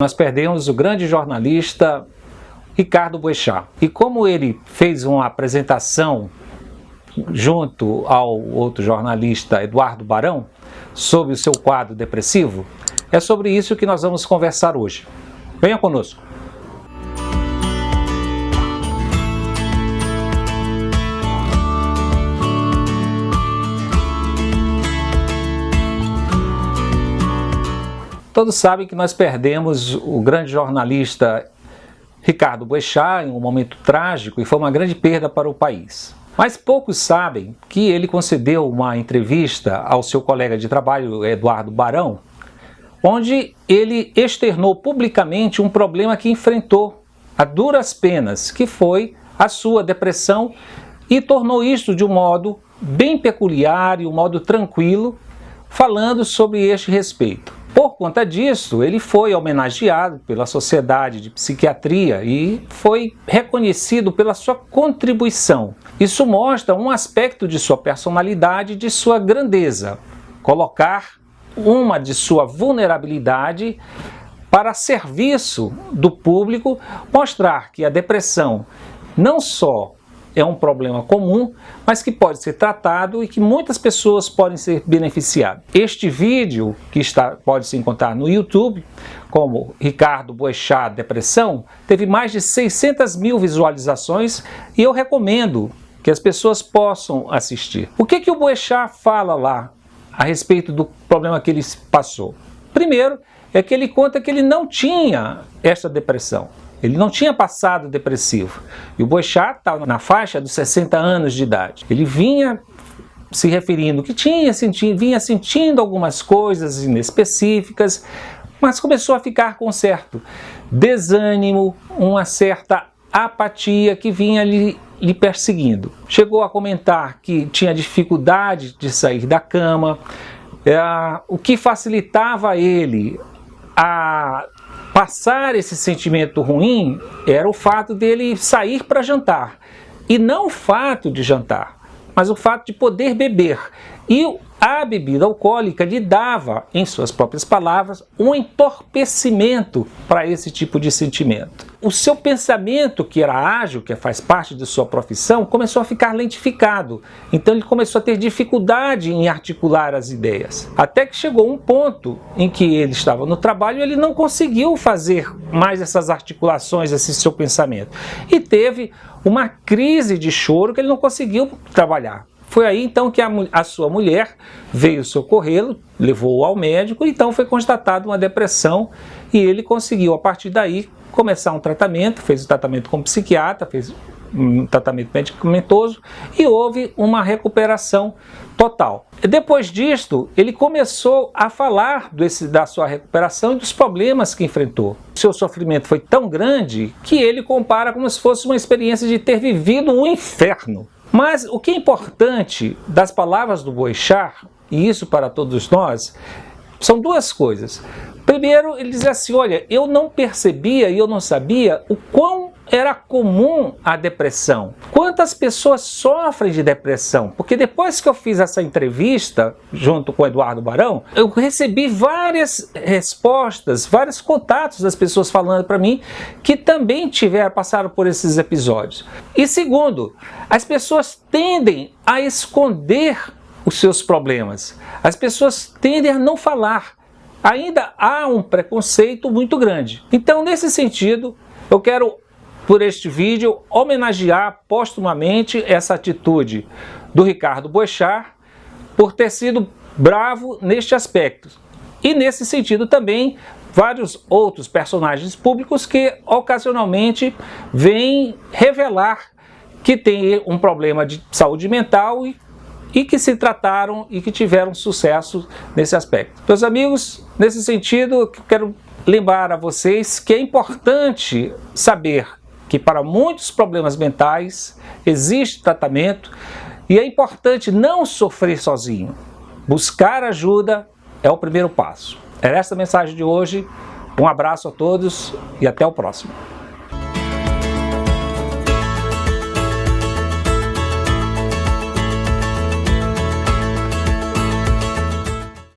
Nós perdemos o grande jornalista Ricardo Boechat. E como ele fez uma apresentação junto ao outro jornalista Eduardo Barão sobre o seu quadro depressivo, é sobre isso que nós vamos conversar hoje. Venha conosco. Todos sabem que nós perdemos o grande jornalista Ricardo Boechat em um momento trágico e foi uma grande perda para o país. Mas poucos sabem que ele concedeu uma entrevista ao seu colega de trabalho, Eduardo Barão, onde ele externou publicamente um problema que enfrentou a duras penas, que foi a sua depressão, e tornou isso de um modo bem peculiar e um modo tranquilo, falando sobre este respeito. Por conta disso, ele foi homenageado pela Sociedade de Psiquiatria e foi reconhecido pela sua contribuição. Isso mostra um aspecto de sua personalidade e de sua grandeza. Colocar uma de sua vulnerabilidade para serviço do público, mostrar que a depressão não só é um problema comum, mas que pode ser tratado e que muitas pessoas podem ser beneficiadas. Este vídeo, que pode se encontrar no YouTube, como Ricardo Boechat Depressão, teve mais de 600 mil visualizações e eu recomendo que as pessoas possam assistir. O que o Boechat fala lá a respeito do problema que ele passou? Primeiro, é que ele conta que ele não tinha esta depressão. Ele não tinha passado depressivo. E o Boechat estava na faixa dos 60 anos de idade. Ele vinha se referindo que vinha sentindo algumas coisas inespecíficas, mas começou a ficar com um certo desânimo, uma certa apatia que vinha lhe perseguindo. Chegou a comentar que tinha dificuldade de sair da cama, o que facilitava a ele a passar esse sentimento ruim era o fato dele sair para jantar. E não o fato de jantar, mas o fato de poder beber. E a bebida alcoólica lhe dava, em suas próprias palavras, um entorpecimento para esse tipo de sentimento. O seu pensamento, que era ágil, que faz parte de sua profissão, começou a ficar lentificado. Então ele começou a ter dificuldade em articular as ideias. Até que chegou um ponto em que ele estava no trabalho e ele não conseguiu fazer mais essas articulações, esse seu pensamento. E teve uma crise de choro que ele não conseguiu trabalhar. Foi aí então que a sua mulher veio socorrê-lo, levou-o ao médico, e então foi constatada uma depressão e ele conseguiu, a partir daí, começar um tratamento, fez o tratamento com psiquiatra, fez um tratamento medicamentoso e houve uma recuperação total. Depois disto, ele começou a falar da sua recuperação e dos problemas que enfrentou. O seu sofrimento foi tão grande que ele compara como se fosse uma experiência de ter vivido um inferno. Mas o que é importante das palavras do Boechat, e isso para todos nós, são duas coisas. Primeiro, ele diz assim: olha, eu não percebia e eu não sabia o quão era comum a depressão. Quantas pessoas sofrem de depressão? Porque depois que eu fiz essa entrevista, junto com o Eduardo Barão, eu recebi várias respostas, vários contatos das pessoas falando para mim que também passaram por esses episódios. E segundo, as pessoas tendem a esconder os seus problemas. As pessoas tendem a não falar. Ainda há um preconceito muito grande. Então, nesse sentido, eu quero, por este vídeo, homenagear póstumamente essa atitude do Ricardo Boechat por ter sido bravo neste aspecto. E nesse sentido também, vários outros personagens públicos que ocasionalmente vêm revelar que tem um problema de saúde mental e que se trataram e que tiveram sucesso nesse aspecto. Meus amigos, nesse sentido, eu quero lembrar a vocês que é importante saber que para muitos problemas mentais existe tratamento e é importante não sofrer sozinho. Buscar ajuda é o primeiro passo. Era essa a mensagem de hoje. Um abraço a todos e até o próximo.